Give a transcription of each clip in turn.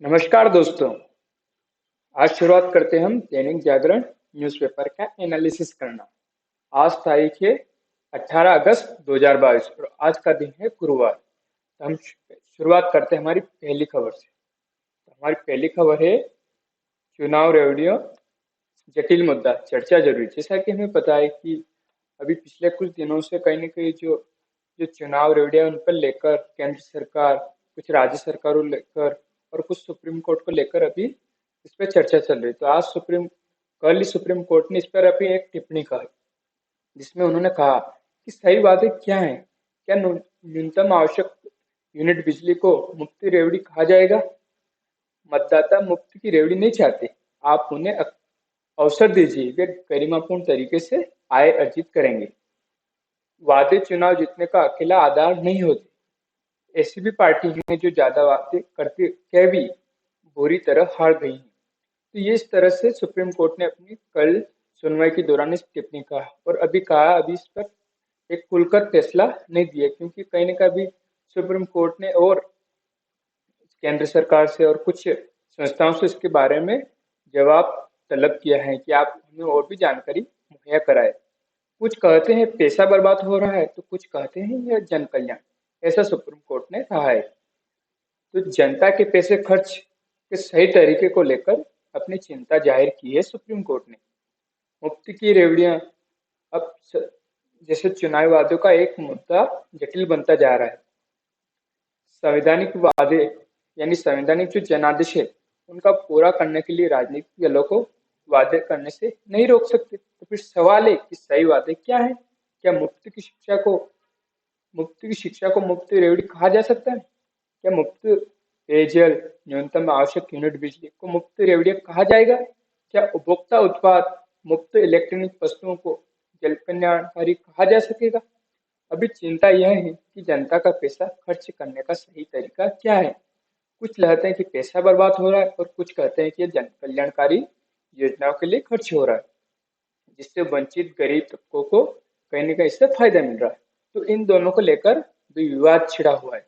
नमस्कार दोस्तों। आज शुरुआत करते हैं हम दैनिक जागरण न्यूज़पेपर का एनालिसिस करना। आज तारीख है 18 अगस्त 2022 और आज का दिन है गुरुवार। तो हम शुरुआत करते हैं हमारी पहली खबर से। तो हमारी पहली खबर है चुनाव रेवड़ियों जटिल मुद्दा चर्चा जरूरी। जैसा कि हमें पता है कि अभी पिछले कुछ दिनों से कहीं न कहीं जो जो चुनाव रेवड़ियां उन पर लेकर केंद्र सरकार, कुछ राज्य सरकारों लेकर और कुछ सुप्रीम कोर्ट को लेकर अभी इस पर चर्चा चल रही है। तो आज कल ही सुप्रीम कोर्ट ने इस पर अभी एक टिप्पणी कही, जिसमें उन्होंने कहा कि सही बातें क्या हैं। क्या न्यूनतम आवश्यक यूनिट बिजली को मुफ्त रेवड़ी कहा जाएगा? मतदाता मुफ्त की रेवड़ी नहीं चाहते, आप उन्हें अवसर दीजिए, वे गरिमापूर्ण तरीके से आय अर्जित करेंगे। वादे चुनाव जीतने का अकेला आधार नहीं होते। ऐसी भी पार्टी हैं जो ज्यादा वादे करते कह भी बुरी तरह हार गई हैं। तो ये इस तरह से सुप्रीम कोर्ट ने अपनी कल सुनवाई के दौरान इस टिप्पणी कहा और अभी इस पर एक खुलकर फैसला नहीं दिया, क्योंकि कहीं ना कहीं सुप्रीम कोर्ट ने और केंद्र सरकार से और कुछ संस्थाओं से इसके बारे में जवाब तलब किया है कि आप हमें और भी जानकारी मुहैया कराए। कुछ कहते हैं पैसा बर्बाद हो रहा है, तो कुछ कहते हैं यह जन कल्याण, ऐसा सुप्रीम कोर्ट ने कहा है। तो जनता के पैसे खर्च के सही तरीके को लेकर अपनी चिंता जाहिर की है सुप्रीम कोर्ट ने। मुफ्त की रेवड़ियां अब जैसे चुनावी वादों का एक मुद्दा जटिल बनता जा रहा है। संवैधानिक वादे यानी संवैधानिक जो जनादेश है उनका पूरा करने के लिए राजनीतिक दलों को वादे करने से नहीं रोक सकते। तो फिर सवाल है कि सही वादे क्या है? क्या मुफ्त रेवड़ी कहा जा सकता है? क्या मुफ्त पेयजल, न्यूनतम आवश्यक यूनिट बिजली को मुफ्त रेवड़ी कहा जाएगा? क्या उपभोक्ता उत्पाद, मुफ्त इलेक्ट्रॉनिक वस्तुओं को जन कल्याणकारी कहा जा सकेगा? अभी चिंता यह है कि जनता का पैसा खर्च करने का सही तरीका क्या है। कुछ कहते हैं कि पैसा बर्बाद हो रहा है और कुछ कहते हैं कि जन कल्याणकारी योजनाओं के लिए खर्च हो रहा है, जिससे वंचित गरीब तबकों को कहीं ना कहीं इससे फायदा मिल रहा है। तो इन दोनों को लेकर भी विवाद छिड़ा हुआ है।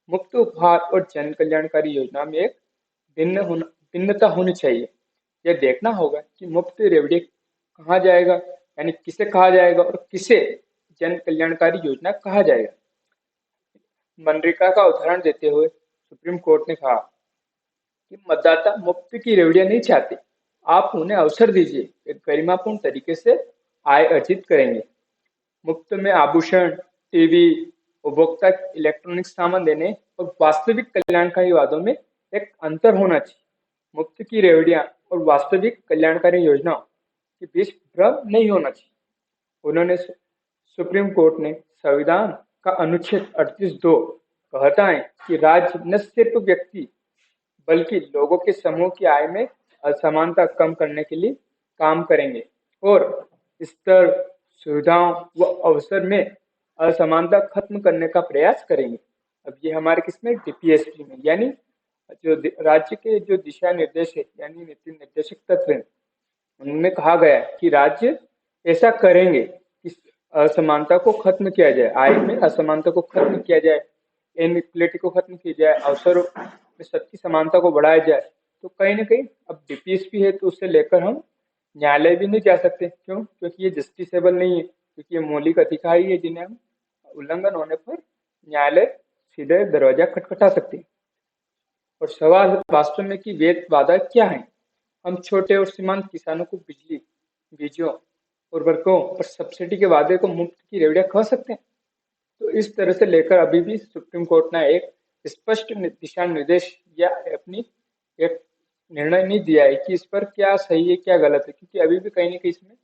मुफ्त उपहार और जन कल्याणकारी योजना में एक भिन्नता होनी चाहिए। यह देखना होगा कि मुफ्त रेवड़ी कहा जाएगा, यानी किसे कहा जाएगा और किसे जन कल्याणकारी योजना कहा जाएगा। मनरेगा का उदाहरण देते हुए सुप्रीम कोर्ट ने कहा कि मतदाता मुफ्त की रेवड़ियां नहीं चाहते, आप उन्हें अवसर दीजिए, वे गरिमापूर्ण तरीके से आय अर्जित करेंगे। मुफ्त में आभूषण, टीवी, उपभोक्ता इलेक्ट्रॉनिक सामान देने और वास्तविक कल्याणकारी वादों में एक अंतर होना चाहिए। मुफ्त की रेवड़ियां और वास्तविक कल्याणकारी योजनाओं के बीच भ्रम नहीं होना चाहिए। उन्होंने सुप्रीम कोर्ट ने संविधान का अनुच्छेद 38(2) कहता है कि राज्य न सिर्फ व्यक्ति बल्कि लोगों के समूह की आय में असमानता कम करने के लिए काम करेंगे और स्तर, सुविधाओं व अवसर में असमानता खत्म करने का प्रयास करेंगे। अब ये हमारे किसमें, डीपीएसपी में, यानी जो राज्य के जो दिशा निर्देश है यानी नीति निर्देशक तत्व है, उनमें कहा गया है कि राज्य ऐसा करेंगे कि असमानता को खत्म किया जाए, आय में असमानता को खत्म किया जाए, इनइक्वलिटी को खत्म किया जाए, अवसरों में सबकी समानता को बढ़ाया जाए। तो कहीं ना कहीं अब डीपीएसपी है तो उसे लेकर हम न्यायालय भी नहीं जा सकते। क्यों? क्योंकि ये जस्टिसेबल नहीं है, क्योंकि ये मौलिक अधिकार ही है जिन्हें हम उल्लंघन होने पर न्यायालय सीधे दरवाजा खटखटा सकते हैं। और सवाल है वास्तव में कि वेद वादा क्या है। हम छोटे और सीमांत किसानों को बिजली, बीजों, उर्वरकों और सब्सिडी के वादे को मुफ्त की रेवड़ियां खा सकते हैं? तो इस तरह से लेकर अभी भी सुप्रीम कोर्ट ने एक स्पष्ट दिशा निर्देश या अपनी एक निर्णय नहीं दिया है कि इस पर क्या सही है क्या गलत है, क्योंकि अभी भी कहीं ना कहीं इसमें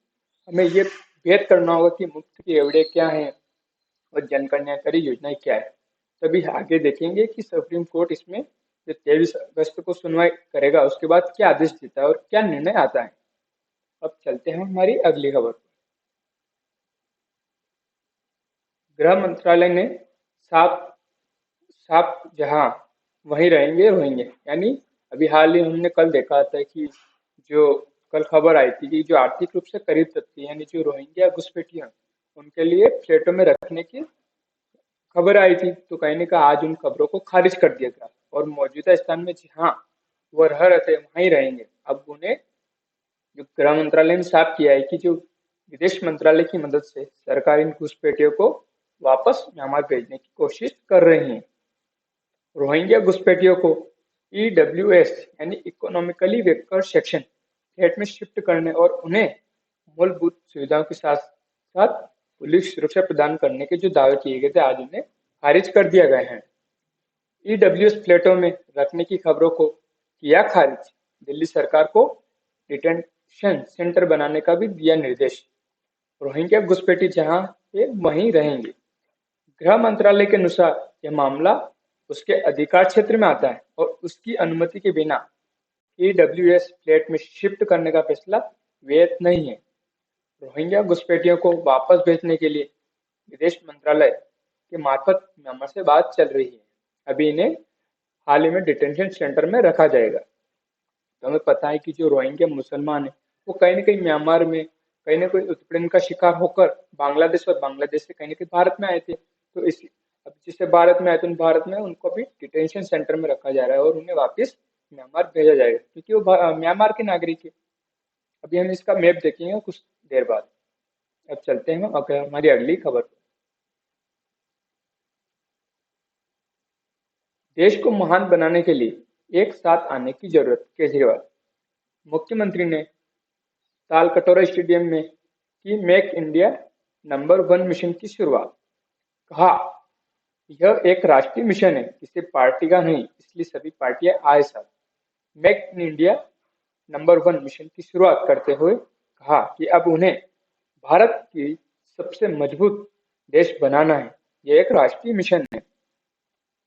हमें ये भेद करना होगा कि मुफ्त की रेवड़ियां क्या है और जन कल्याणकारी योजनाएं क्या है। तभी आगे देखेंगे कि सुप्रीम कोर्ट इसमें जो 23 अगस्त को सुनवाई करेगा उसके बाद क्या आदेश देता है और क्या निर्णय आता है। अब चलते हैं हमारी अगली खबर। गृह मंत्रालय ने साफ साफ जहां वहीं रहेंगे रोहिंग्या, यानी अभी हाल ही हमने कल देखा था कि जो कल खबर आई थी कि जो आर्थिक रूप से करीब तक यानी जो रोहिंग्या घुसपैठियां उनके लिए फ्लैटों में रखने की खबर आई थी। तो कहीं ने कहा आज उन खबरों को खारिज कर दिया गया और मौजूदा स्थान में जहां वो रह रहे थे वहीं रहेंगे। अब उन्हें जो गृह मंत्रालय ने साफ किया है कि जो विदेश मंत्रालय की मदद से सरकार इन घुसपैठियों को वापस म्यांमार भेजने की कोशिश कर रही है। रोहिंग्या घुसपैठियों को ईडब्ल्यूएस यानी इकोनॉमिकली वेकवर सेक्शन फ्लैट में शिफ्ट करने और उन्हें मूलभूत सुविधाओं के साथ साथ पुलिस सुरक्षा प्रदान करने के जो दावे किए गए थे आज उन्हें खारिज कर दिया गया है। ईडब्ल्यूएस फ्लैटों में रखने की खबरों को किया खारिज। दिल्ली सरकार को डिटेंशन सेंटर बनाने का भी दिया निर्देश। रोहिंग्या घुसपैठी जहां थे वहीं रहेंगे। गृह मंत्रालय के अनुसार यह मामला उसके अधिकार क्षेत्र में आता है और उसकी अनुमति के बिना ईडब्ल्यूएस फ्लैट में शिफ्ट करने का फैसला वैध नहीं है। रोहिंग्या घुसपैठियों को वापस भेजने के लिए विदेश मंत्रालय के मार्फत म्यांमार से बात चल रही है। अभी इन्हें हाल ही में डिटेंशन सेंटर में रखा जाएगा। तो हमें पता है कि जो रोहिंग्या मुसलमान है वो कहीं ना कहीं म्यांमार में कहीं ना कहीं उत्पीड़न का शिकार होकर बांग्लादेश और बांग्लादेश से कहीं ना कहीं भारत में आए थे। तो इस अब जिससे भारत में आए तो भारत में उनको भी डिटेंशन सेंटर में रखा जा रहा है और उन्हें वापस म्यांमार भेजा जाएगा क्योंकि वो म्यांमार के नागरिक है। अभी हम इसका मैप देखेंगे कुछ देर बाद। अब चलते हैं हम हमारी अगली खबर पर। देश को महान बनाने के लिए एक साथ आने की जरूरत, केजरीवाल। मुख्यमंत्री ने तालकटोरा स्टेडियम में की मेक इंडिया नंबर 1 मिशन की शुरुआत। कहा, यह एक राष्ट्रीय मिशन है, किसी पार्टी का नहीं, इसलिए सभी पार्टियां आए साथ। Make in India number 1 mission की शुरुआत करते हुए कहा कि अब उन्हें भारत की सबसे मजबूत देश बनाना है। यह एक राष्ट्रीय मिशन है।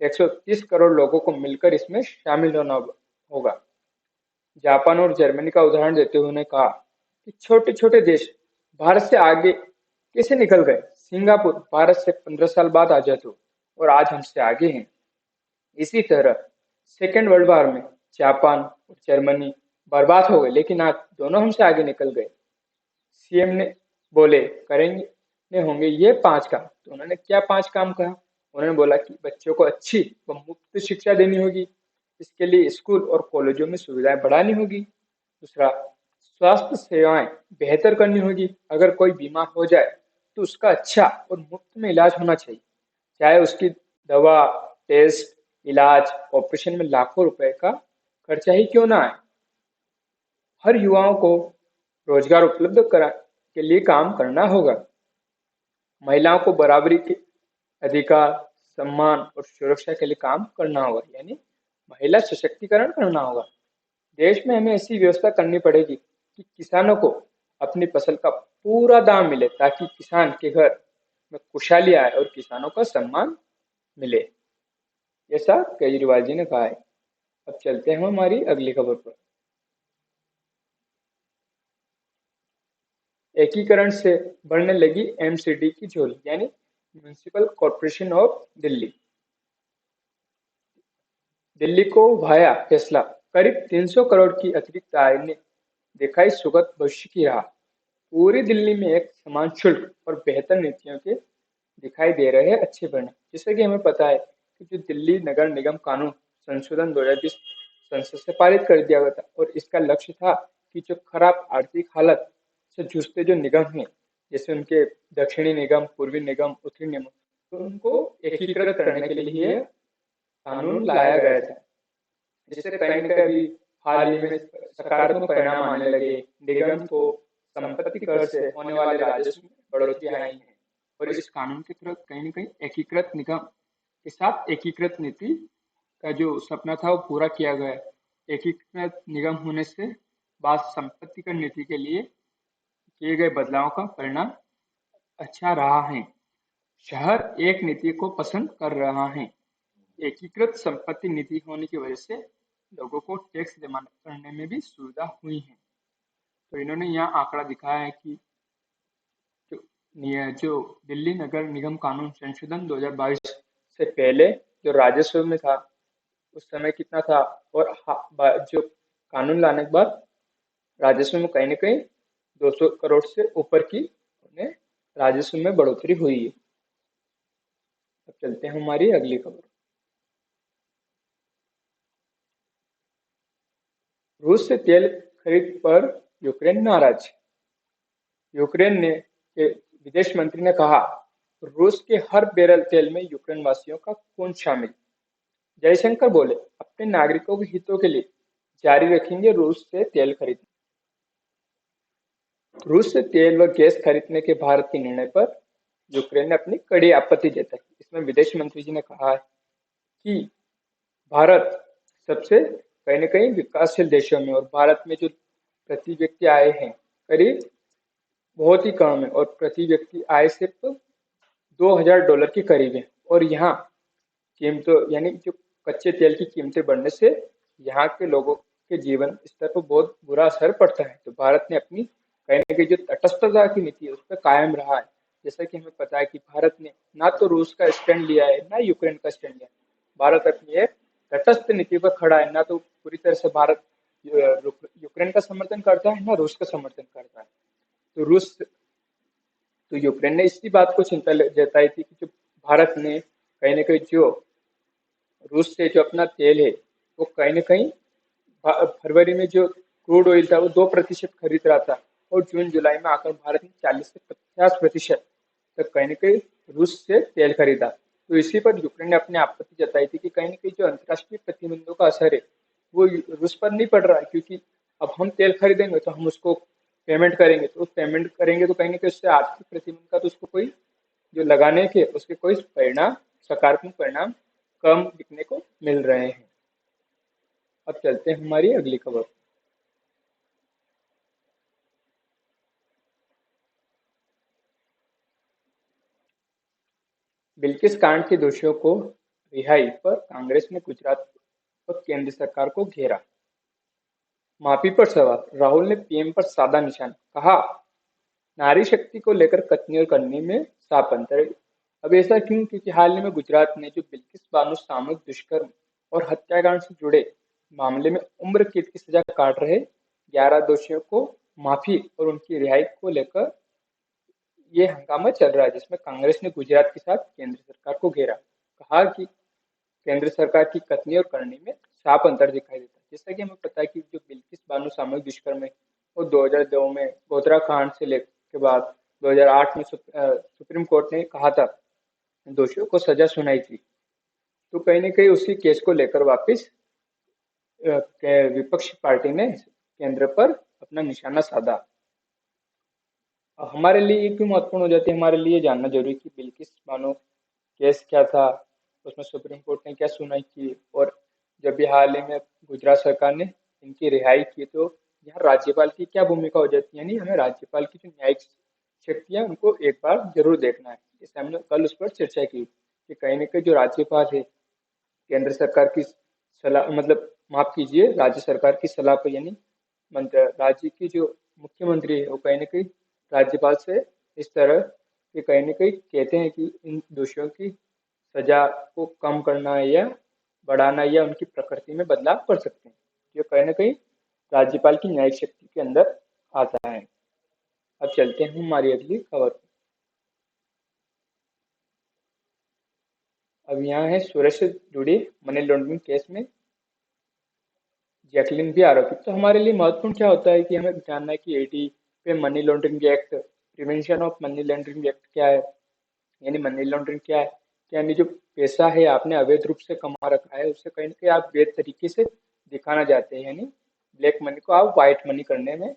130 करोड़ लोगों को मिलकर इसमें शामिल होना होगा। जापान और जर्मनी का उदाहरण देते हुए उन्होंने कहा कि छोटे छोटे देश भारत से आगे कैसे निकल गए। सिंगापुर भारत से 15 साल बाद आजाद हुआ और आज हमसे आगे हैं। इसी तरह सेकेंड वर्ल्ड वॉर में जापान और जर्मनी बर्बाद हो गए लेकिन आज दोनों हमसे आगे निकल गए। सीएम ने बोले करेंगे होंगे ये 5 काम। तो उन्होंने क्या 5 काम कहा? उन्होंने बोला कि बच्चों को अच्छी व मुफ्त शिक्षा देनी होगी। इसके लिए स्कूल और कॉलेजों में सुविधाएं बढ़ानी होगी। दूसरा, स्वास्थ्य सेवाएं बेहतर करनी होगी। अगर कोई बीमार हो जाए तो उसका अच्छा और मुफ्त में इलाज होना चाहिए, चाहे उसकी दवा, टेस्ट, इलाज, ऑपरेशन में लाखों रुपए का खर्चा ही क्यों ना आए। हर युवाओं को रोजगार उपलब्ध करा के लिए काम करना होगा। महिलाओं को बराबरी के अधिकार, सम्मान और सुरक्षा के लिए काम करना होगा, यानी महिला सशक्तिकरण करना होगा। देश में हमें ऐसी व्यवस्था करनी पड़ेगी कि किसानों को अपनी फसल का पूरा दाम मिले ताकि किसान के घर में खुशहाली आए और किसानों का सम्मान मिले। ऐसा केजरीवाल जी ने कहा है। अब चलते हैं हम हमारी अगली खबर पर। एकीकरण से बढ़ने लगी एमसीडी की झोली, यानी municipal corporation of Delhi. Delhi को भाया फैसला, करीब 300 करोड़ की अतिरिक्त आय ने दिखाई सुगत भविष्य की राह। पूरी दिल्ली में एक समान शुल्क और बेहतर नीतियों के दिखाई दे रहे हैं अच्छे परिणाम। जैसे कि हमें पता है कि जो दिल्ली नगर निगम कानून संशोधन 2020 संसद से पारित कर दिया गया था और इसका लक्ष्य था कि जो खराब आर्थिक हालत से जूझते जो निगम हैं, जैसे उनके दक्षिणी निगम, पूर्वी निगम, उत्तरी निगम, तो उनको एकीकृत करने के लिए कानून लाया गया था, जिससे कहीं न कहीं हाल ही में सकारात्मक परिणाम आने लगे। निगम को संपत्ति कर से होने वाले राजस्व में बढ़ोतरी आई है और इस कानून के तहत कहीं न कहीं एकीकृत निगम के साथ एकीकृत नीति का जो सपना था वो पूरा किया गया है। एकीकृत निगम होने से बाद संपत्ति कर नीति के लिए किए गए बदलाव का परिणाम अच्छा रहा है। शहर एक नीति को पसंद कर रहा है। एकीकृत संपत्ति नीति होने की वजह से लोगों को टैक्स जमा करने में भी सुविधा हुई है। तो इन्होंने यहाँ आंकड़ा दिखाया है कि जो दिल्ली नगर निगम कानून संशोधन 2022 से पहले जो राजस्व में था उस समय कितना था और जो कानून लाने के बाद राजस्व में कहीं न कहीं 200 करोड़ से ऊपर की उन्हें राजस्व में बढ़ोतरी हुई है। अब चलते हैं हमारी अगली खबर। रूस से तेल खरीद पर यूक्रेन नाराज। यूक्रेन ने के विदेश मंत्री ने कहा, रूस के हर बैरल तेल में यूक्रेन वासियों का खून शामिल। जयशंकर बोले, अपने नागरिकों के हितों के लिए जारी रखेंगे रूस से तेल खरीदना। रूस से तेल व गैस खरीदने के भारत के निर्णय पर यूक्रेन ने अपनी कड़ी आपत्ति जताई। इसमें विदेश मंत्री जी ने कहा है कि भारत सबसे कहीं न कहीं विकासशील देशों में, और भारत में जो प्रति व्यक्ति आय है करीब बहुत ही कम है, और प्रति व्यक्ति आय सिर्फ $2000 के करीब है। और यहाँ कीमतों यानी जो कच्चे तेल की कीमतें बढ़ने से यहाँ के लोगों के जीवन स्तर पर बहुत बुरा असर पड़ता है। तो भारत ने अपनी कहीं न कहीं जो तटस्थता की नीति है उस पर कायम रहा है। जैसा कि हमें पता है कि भारत ने ना तो रूस का स्टैंड लिया है ना यूक्रेन का स्टैंड लिया है। भारत अपनी एक तटस्थ नीति पर खड़ा है, ना तो पूरी तरह से भारत यूक्रेन का समर्थन करता है ना रूस का समर्थन करता है। तो यूक्रेन ने इसी बात को चिंता जताई थी कि जो भारत ने कहीं न कहीं जो रूस से जो अपना तेल है वो कहीं न कहीं फरवरी में जो क्रूड ऑयल था वो 2% खरीद रहा था, और जून जुलाई में आकर भारत ने 40 से 50% तक कहीं न कहीं रूस से तेल खरीदा। तो इसी पर यूक्रेन ने अपनी आपत्ति जताई थी कि कहीं न कहीं जो अंतर्राष्ट्रीय प्रतिबंधों का असर है वो रूस पर नहीं पड़ रहा है, क्योंकि अब हम तेल खरीदेंगे तो हम उसको पेमेंट करेंगे, तो पेमेंट करेंगे तो कहीं न कहीं उससे आर्थिक प्रतिबंध का तो उसको कोई जो लगाने के उसके कोई परिणाम, सकारात्मक परिणाम कम दिखने को मिल रहे हैं। अब चलते हैं हमारी अगली खबर। बिल्किस कांड के दोषियों को रिहाई पर कांग्रेस ने गुजरात और केंद्र सरकार को घेरा। माफी पर सवाल, राहुल ने पीएम पर साधा निशाना, कहा नारी शक्ति को लेकर कथनी और करनी में साफ अंतर है। अब ऐसा क्यों? क्योंकि हाल ही में गुजरात ने जो बिल्किस बानो सामूहिक दुष्कर्म और हत्याकांड से जुड़े मामले में उम्र कैद की सजा काट रहे 11 दोषियों को माफी और उनकी रिहाई को लेकर ये हंगामा चल रहा है, जिसमें कांग्रेस ने गुजरात के साथ केंद्र सरकार को घेरा। कहा कि केंद्र सरकार की कथनी और करनी में साफ अंतर दिखाई देता है। जैसा कि हमें पता है कि जो बिल्किस बानो सामूहिक दुष्कर्म है वो 2002 में गोधरा कांड से लेकर के बाद 2008 में सुप्रीम कोर्ट ने कहा था दोषियों को सजा सुनाई थी। तो कहीं न कहीं उसी केस को लेकर वापस विपक्षी पार्टी ने केंद्र पर अपना निशाना साधा। हमारे लिए ये क्यों महत्वपूर्ण हो जाती है? हमारे लिए जानना जरूरी कि बिल्किस बानो केस क्या था, उसमें सुप्रीम कोर्ट ने क्या सुनाई की, और जब भी हाल ही में गुजरात सरकार ने इनकी रिहाई की तो यहाँ राज्यपाल की क्या भूमिका हो जाती है। यानी हमें राज्यपाल की जो न्यायिक शक्ति है उनको एक बार जरूर देखना है। जैसे हमने कल उस पर चर्चा की कि कहीं ना कहीं जो राज्यपाल है केंद्र सरकार की सलाह, मतलब माफ कीजिए राज्य सरकार की सलाह पर, यानी राज्य की जो मुख्यमंत्री है वो कहीं ना कहीं राज्यपाल से इस तरह के कहीं ना कहीं कहते हैं कि इन दोषियों की सजा को कम करना या बढ़ाना या उनकी प्रकृति में बदलाव कर सकते हैं। जो कहीं ना कहीं राज्यपाल की न्यायिक शक्ति के अंदर आता है। अब चलते हैं हमारी अगली खबर पर। अब यहाँ है सूरज से जुड़ी मनी लॉन्ड्रिंग केस में जैकलिन भी आरोपित। तो हमारे लिए महत्वपूर्ण क्या होता है कि हमें जानना है कि एटी पे money laundering act, prevention of money laundering act क्या है, यानी मनी लॉन्ड्रिंग क्या है। यानी जो पैसा है आपने अवैध रूप से कमा रखा है उसे कहीं ना कहीं आप वैध तरीके से दिखाना चाहते हैं, यानी ब्लैक मनी को आप व्हाइट मनी करने में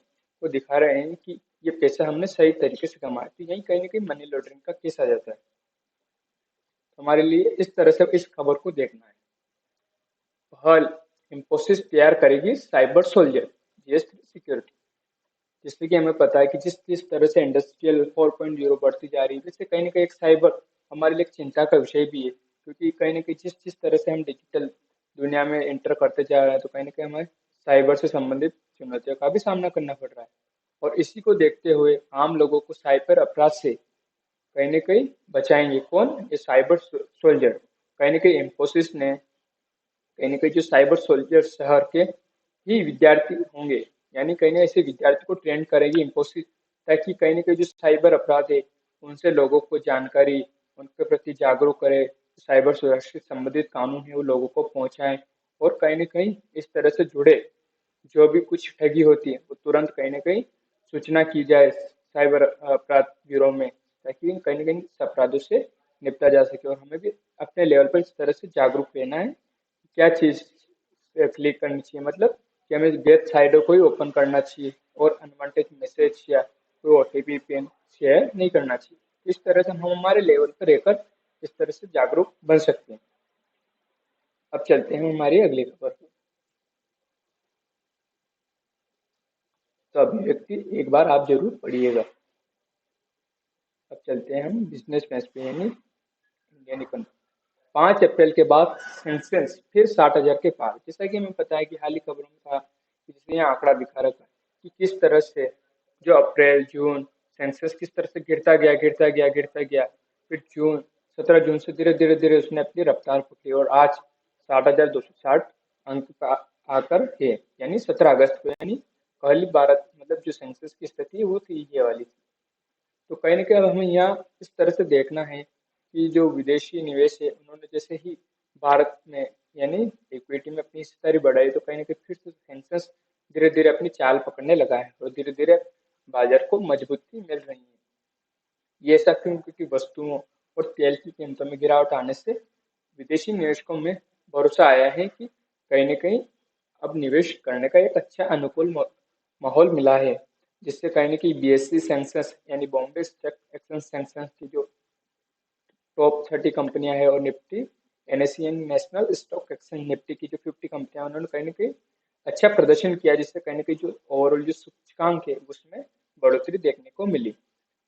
वो दिखा रहे हैं कि ये पैसा हमने सही तरीके से कमाया। तो यही कहीं ना कहीं मनी लॉन्ड्रिंग का केस आ जाता है। तो हमारे लिए इस तरह से इस खबर को देखना है। पहल, इंफोसिस तैयार करेगी साइबर सोल्जर, जीएस सिक्योरिटी। जैसे कि हमें पता है कि जिस जिस तरह से इंडस्ट्रियल 4.0 बढ़ती जा रही है, वैसे कहीं ना कहीं एक साइबर हमारे लिए एक चिंता का विषय भी है, क्योंकि कहीं ना कहीं जिस जिस तरह से हम डिजिटल दुनिया में एंटर करते जा रहे हैं तो कहीं ना कहीं हमें साइबर से संबंधित चुनौतियों का भी सामना करना पड़ रहा है। और इसी को देखते हुए आम लोगों को साइबर अपराध से कहीं ना कहीं बचाएंगे कौन? ये साइबर सोल्जर। कहीं ना कहीं इंफोसिस ने कहीं ना कहीं जो साइबर सोल्जर शहर के ही विद्यार्थी होंगे, यानी कहीं ना ऐसे विद्यार्थी को ट्रेन करेगी इंफोसिस, ताकि कहीं ना कहीं जो साइबर अपराध है उनसे लोगों को जानकारी, उनके प्रति जागरूक करे, साइबर सुरक्षा से संबंधित कानून है वो लोगों को पहुंचाएं, और कहीं ना कहीं इस तरह से जुड़े जो भी कुछ ठगी होती है वो तुरंत कहीं ना कहीं सूचना की जाए साइबर अपराध ब्यूरो में, ताकि कहीं ना कहीं इस अपराधों से निपटा जा सके। और हमें भी अपने लेवल पर इस तरह से जागरूक रहना है कि क्या चीज़ क्लिक करनी चाहिए, मतलब कि हमें वेबसाइटों को ही ओपन करना चाहिए और अनवांटेड मैसेज या कोई ओटीपी पिन शेयर नहीं करना चाहिए। इस तरह से हम हमारे लेवल पर रहकर इस तरह से जागरूक बन सकते हैं। अब चलते हैं हमारी अगली खबर पर। तो अभिव्यक्ति एक बार आप जरूर पढ़िएगा। अब चलते हैं हम बिजनेस मैच पे, यानी इंडियन इकोनॉमी। 5 अप्रैल के बाद सेंसेक्स फिर 60,000 के पार। जैसा कि हमें पता है कि हाल ही खबरों में था कि जिसने यहाँ आंकड़ा दिखा रखा है कि किस तरह से जो अप्रैल जून सेंसेक्स किस तरह से गिरता गया। फिर जून 17 जून से धीरे धीरे धीरे उसने अपनी रफ्तार पकड़ी और आज 60,260 अंक का आकर है, यानी 17 अगस्त को, यानी पहली भारत मतलब जो सेंसेक्स की स्थिति है वो थी ये वाली। तो कहीं ना कहीं अब हमें यहाँ इस तरह से देखना है कि जो विदेशी निवेश है उन्होंने जैसे ही भारत में यानी इक्विटी में अपनी हिस्सेदारी बढ़ाई, तो कहीं ना कहीं फिर से सेंसेक्स धीरे धीरे अपनी चाल पकड़ने लगा है और धीरे धीरे बाजार को मजबूती मिल रही है। ये सब क्यों? क्योंकि वस्तुओं और तेल की कीमतों में गिरावट आने से विदेशी निवेशकों में भरोसा आया है कि कहीं न कहीं अब निवेश करने का एक अच्छा अनुकूल माहौल मिला है, जिससे कहीं न कहीं बीएसई सेंसेक्स यानी बॉम्बे स्टॉक एक्सचेंज सेंसेक्स की जो टॉप 30 कंपनियां हैं और निफ्टी एनएसई यानी नेशनल स्टॉक एक्सचेंज निफ्टी की जो 50 कंपनियां उन्होंने कहीं न कहीं अच्छा प्रदर्शन किया, जिससे कहीं न कहीं जो ओवरऑल जो सूचकांक है उसमें बढ़ोतरी देखने को मिली।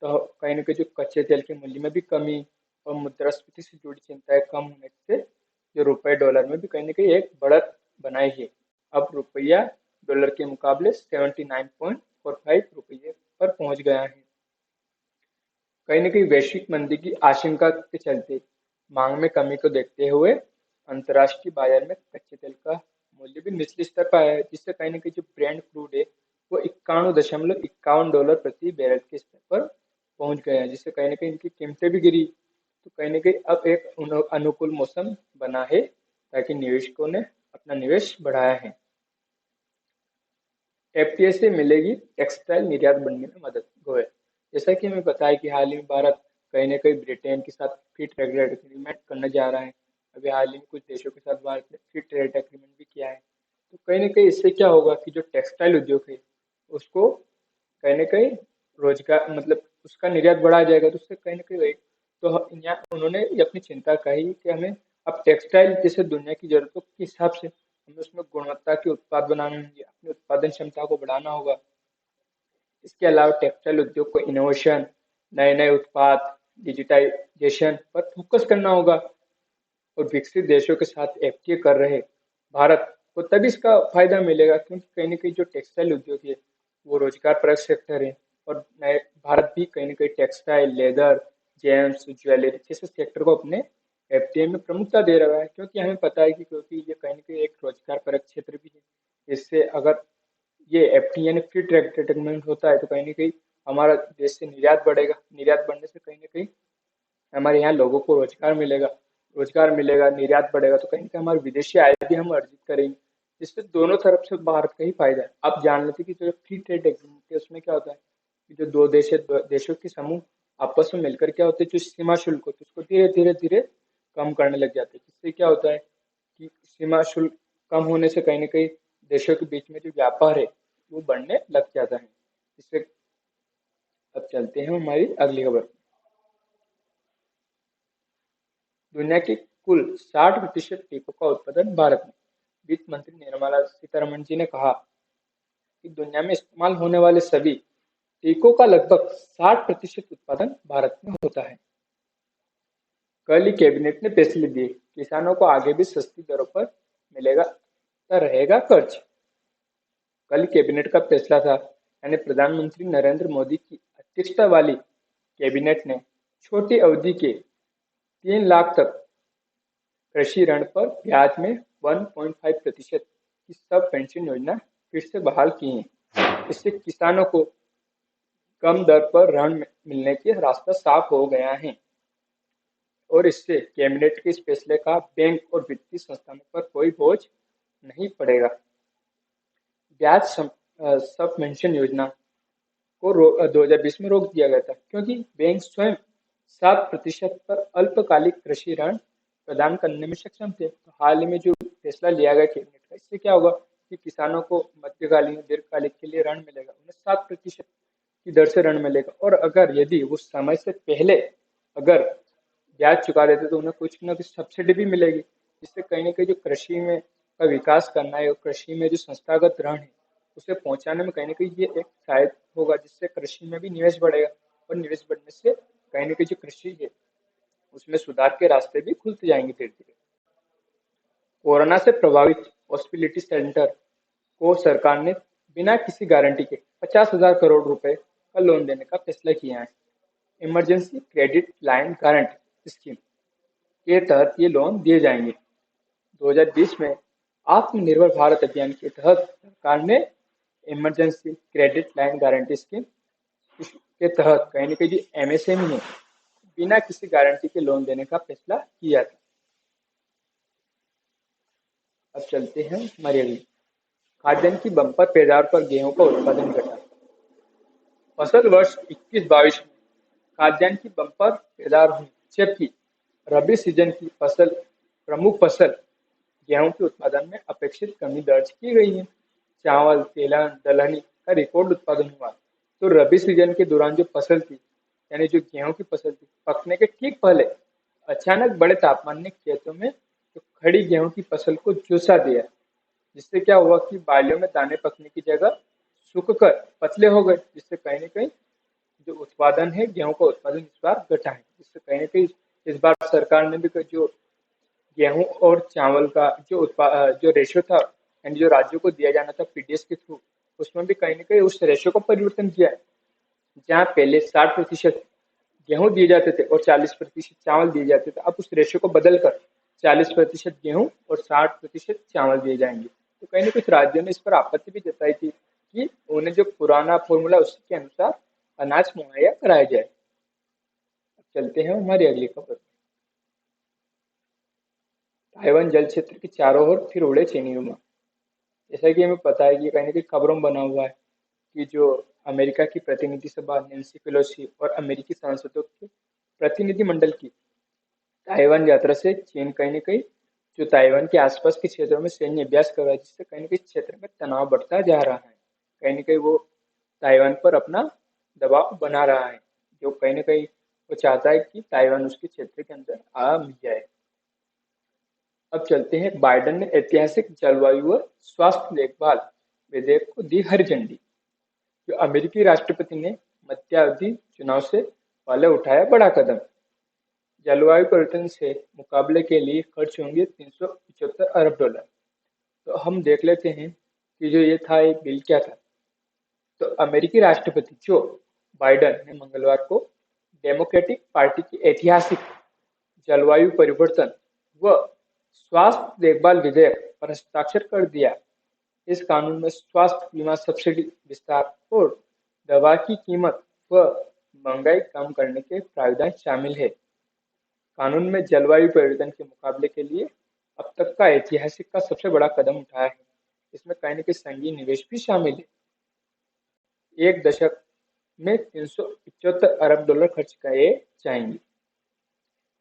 तो कहीं न कहीं जो कच्चे तेल के मूल्य में भी कमी और मुद्रास्फीति से जुड़ी चिंताएं कम होने से जो रुपए डॉलर में भी कहीं न कहीं एक बढ़त बनाई है। अब रुपया डॉलर के मुकाबले 79.45 रुपये पर पहुंच गया है। कहीं न कहीं वैश्विक मंदी की आशंका के चलते मांग में कमी को देखते हुए अंतर्राष्ट्रीय बाजार में कच्चे तेल का मूल्य भी निचले स्तर पर आया है, जिससे कहीं न कहीं जो ब्रेंट क्रूड है वो $91.51 प्रति बैरल के स्तर पर पहुंच गया है, जिससे कहीं न कहीं इनकी कीमतें भी गिरी। तो कहीं न कहीं अब एक अनुकूल मौसम बना है, ताकि निवेशकों ने अपना निवेश बढ़ाया है। एफटीए से मिलेगी टेक्सटाइल निर्यात बढ़ने में मदद। गोयल, जैसा कि हमें पता है कि हाल ही में भारत कहीं न कहीं ब्रिटेन के साथ फ्री ट्रेड एग्रीमेंट करने जा रहा है। अभी हाल ही में कुछ देशों के साथ भारत ने फ्री ट्रेड एग्रीमेंट भी किया है। तो कहीं न कहीं इससे क्या होगा कि जो टेक्सटाइल उद्योग है उसको कहीं न कहीं रोजगार मतलब उसका निर्यात बढ़ाया जाएगा, तो उससे कहीं न कहीं तो यहाँ उन्होंने ये अपनी चिंता कही कि हमें अब टेक्सटाइल जैसे दुनिया की जरूरतों के हिसाब से हमें उसमें गुणवत्ता के उत्पाद बनाने होंगे, अपनी उत्पादन क्षमता को बढ़ाना होगा। इसके अलावा टेक्सटाइल उद्योग को इनोवेशन, नए नए उत्पाद, डिजिटाइजेशन पर फोकस करना होगा। और विकसित देशों के साथ एफटीए कर रहे भारत को तभी इसका फायदा मिलेगा, क्योंकि कहीं ना कहीं जो टेक्सटाइल उद्योग है वो रोजगार परक सेक्टर है। और नए भारत भी कहीं ना कहीं टेक्सटाइल, लेदर, जेम्स, ज्वेलरी जैसे सेक्टर को अपने एफटीए में प्रमुखता दे रहा है, क्योंकि हमें पता है कि क्योंकि ये कहीं ना कहीं एक रोजगार परक क्षेत्र भी है। इससे अगर ये एफटीए यानी फ्री ट्रेड एग्रीमेंट होता है तो कहीं ना कहीं हमारा देश से निर्यात बढ़ेगा। निर्यात बढ़ने से कहीं ना कहीं हमारे यहाँ लोगों को रोजगार मिलेगा, निर्यात बढ़ेगा, तो कहीं ना कहीं हमारी विदेशी आय भी हम अर्जित करेंगे, जिससे दोनों तरफ से भारत का ही फायदा है। आप जान लेते कि जो फ्री ट्रेड एग्रीमेंट है उसमें क्या होता है कि जो दो देश है, देशों के समूह आपस में मिलकर क्या होता है, जो सीमा शुल्क होता है उसको धीरे धीरे धीरे कम करने लग जाते हैं, जिससे क्या होता है कि सीमा शुल्क कम होने से कहीं ना कहीं देशों के बीच में जो व्यापार है वो बढ़ने लग जाता है। इससे अब चलते हैं हमारी अगली खबर। दुनिया के कुल 60% टीकों का उत्पादन भारत में। वित्त मंत्री निर्मला सीतारमण जी ने कहा कि दुनिया में इस्तेमाल होने वाले सभी टीकों का लगभग 60% उत्पादन भारत में होता है। कल ही कैबिनेट ने फैसले दिए, किसानों को आगे भी सस्ती दरों पर मिलेगा रहेगा कर्ज। कल कैबिनेट का फैसला था, यानी प्रधानमंत्री नरेंद्र मोदी की अध्यक्षता वाली कैबिनेट ने छोटी अवधि के 3 लाख तक कृषि ऋण पर ब्याज में 1.5% की सब पेंशन योजना फिर से बहाल की है। इससे किसानों को कम दर पर ऋण मिलने के रास्ता साफ हो गया है और इससे कैबिनेट के इस फैसले का बैंक और वित्तीय संस्थानों पर कोई बोझ नहीं पड़ेगा। ब्याज सबवेंशन योजना को 2020 में रोक दिया गया था, क्योंकि बैंक स्वयं 7% पर अल्पकालिक कृषि ऋण प्रदान करने में सक्षम थे। तो हाल ही में जो फैसला लिया गया कैबिनेट का, इससे क्या होगा कि किसानों को मध्यकालीन दीर्घकालिक के लिए ऋण मिलेगा, उन्हें 7% की दर से ऋण मिलेगा। और अगर यदि वो समय से पहले अगर ब्याज चुका देते तो उन्हें कुछ न कुछ सब्सिडी भी मिलेगी, जिससे कहीं न कहीं जो कृषि में का विकास करना है और कृषि में जो संस्थागत ऋण है उसे पहुंचाने में कहीं न कहीं ये एक सहायक होगा, जिससे कृषि में भी निवेश बढ़ेगा और निवेश बढ़ने से कहीं न कहीं जो कृषि है उसमें सुधार के रास्ते भी खुलते जाएंगे धीरे धीरे। कोरोना से प्रभावित हॉस्पिटलिटी सेंटर को सरकार ने बिना किसी गारंटी के 50,000 करोड़ रुपए का लोन देने का फैसला किया है। Emergency credit line guarantee scheme के तहत ये लोन दिए जाएंगे। 2020 में आत्मनिर्भर भारत अभियान के तहत सरकार ने emergency credit line guarantee scheme के तहत कहीं न कहीं जो एमएसएमई है बिना किसी गारंटी के लोन देने का फैसला किया था। अब चलते हैं हमारी अगली। खाद्यान्न की बम्पर पैदावार पर गेहूं का उत्पादन घटा। फसल वर्ष 21-22 में खाद्यान्न की बम्पर पैदावार हुई, जबकि रबी सीजन की फसल प्रमुख फसल गेहूं के उत्पादन में अपेक्षित कमी दर्ज की गई है। चावल, तेलहन, दलहनी का रिकॉर्ड उत्पादन हुआ। तो रबी सीजन के दौरान जो फसल थी, यानी जो गेहूं की फसल थी, पकने के ठीक पहले अचानक बड़े तापमान ने खेतों में तो खड़ी गेहूं की फसल को झुलसा दिया, जिससे क्या हुआ कि बालियों में दाने पकने की जगह सूखकर पतले हो गए, जिससे कहीं न कहीं जो उत्पादन है गेहूं का उत्पादन इस बार घटा है। जिससे कहीं न कहीं इस बार सरकार ने भी जो गेहूं और चावल का जो रेशो था, यानी जो राज्यों को दिया जाना था पीडीएस के थ्रू, उसमें भी कहीं न कहीं उस रेशो को परिवर्तन किया है। जहाँ पहले 60% गेहूं दिए जाते थे और 40% चावल दिए जाते थे, अब उस रेशो को बदलकर 40% गेहूं और 60% चावल दिए जाएंगे। तो कहीं न कुछ राज्यों ने इस पर आपत्ति भी जताई थी कि उन्हें जो पुराना फॉर्मूला उसी के अनुसार अनाज मुहैया कराया जाए। चलते हैं हमारी अगली खबर। ताइवान जल क्षेत्र के चारों ओर फिर उड़े चीनी विमान। जैसा कि हमें पता है कि कहीं न कहीं खबरों में बना हुआ है कि जो अमेरिका की प्रतिनिधि सभा नैन्सी पेलोसी और अमेरिकी सांसदों के प्रतिनिधि मंडल की ताइवान यात्रा से चीन कहीं न कहीं जो ताइवान के आसपास के क्षेत्रों में सैन्य अभ्यास कर रहा है, जिससे कहीं न कहीं क्षेत्र में तनाव बढ़ता जा रहा है। कहीं न कहीं वो ताइवान पर अपना दबाव बना रहा है, जो कहीं न कहीं वो चाहता है कि ताइवान उसके क्षेत्र के अंदर आ मिल जाए। अब चलते हैं, बाइडेन ने ऐतिहासिक जलवायु व स्वास्थ्य देखभाल विधेयक को दी हरी झंडी। जो अमेरिकी राष्ट्रपति ने मध्यावधि चुनाव से पहले उठाया बड़ा कदम। जलवायु परिवर्तन से मुकाबले के लिए खर्च होंगे 375 अरब डॉलर। तो हम देख लेते हैं कि जो ये था एक बिल क्या था। तो अमेरिकी राष्ट्रपति जो बाइडेन ने मंगलवार को डेमोक्रेटिक पार्टी की ऐतिहासिक जलवायु परिवर्तन व स्वास्थ्य देखभाल विधेयक पर हस्ताक्षर कर दिया। इस कानून में स्वास्थ्य बीमा सब्सिडी विस्तार और दवा की कीमत व महंगाई कम करने के प्रावधान शामिल है। कानून में जलवायु परिवर्तन के मुकाबले के लिए अब तक का ऐतिहासिक का सबसे बड़ा कदम उठाया है। इसमें कहीं न कहीं संघीय निवेश भी शामिल है। एक दशक में 375 अरब डॉलर खर्च किए जाएंगे।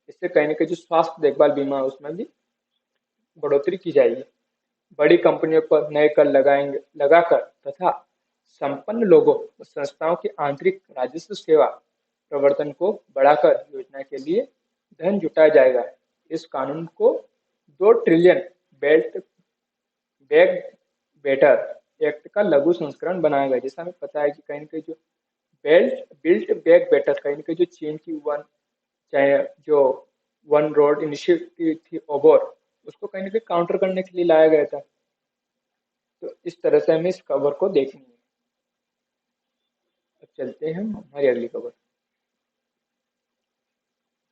इससे कहीं न कहीं जो स्वास्थ्य देखभाल बीमा है उसमें भी बढ़ोतरी की जाएगी। बड़ी कंपनियों पर नए कर लगाएंगे लगाकर तथा संपन्न लोगों व संस्थाओं की आंतरिक राजस्व सेवा प्रवर्तन को बढ़ाकर योजना के लिए धन जुटाया जाएगा। इस कानून को 2 trillion belt bag better act का लघु संस्करण बनाया गया। जैसा हमें पता है कि कहीं न कहीं जो बिल्ट बैग बेटर कहीं न कहीं जो चीन की चाहे जो वन रोड इनिशिएटिव थी ओबोर, उसको कहीं न कहीं काउंटर करने के लिए लाया गया था। तो इस तरह से हमें इस खबर को देखनी है। अब चलते हैं हम हमारी अगली खबर।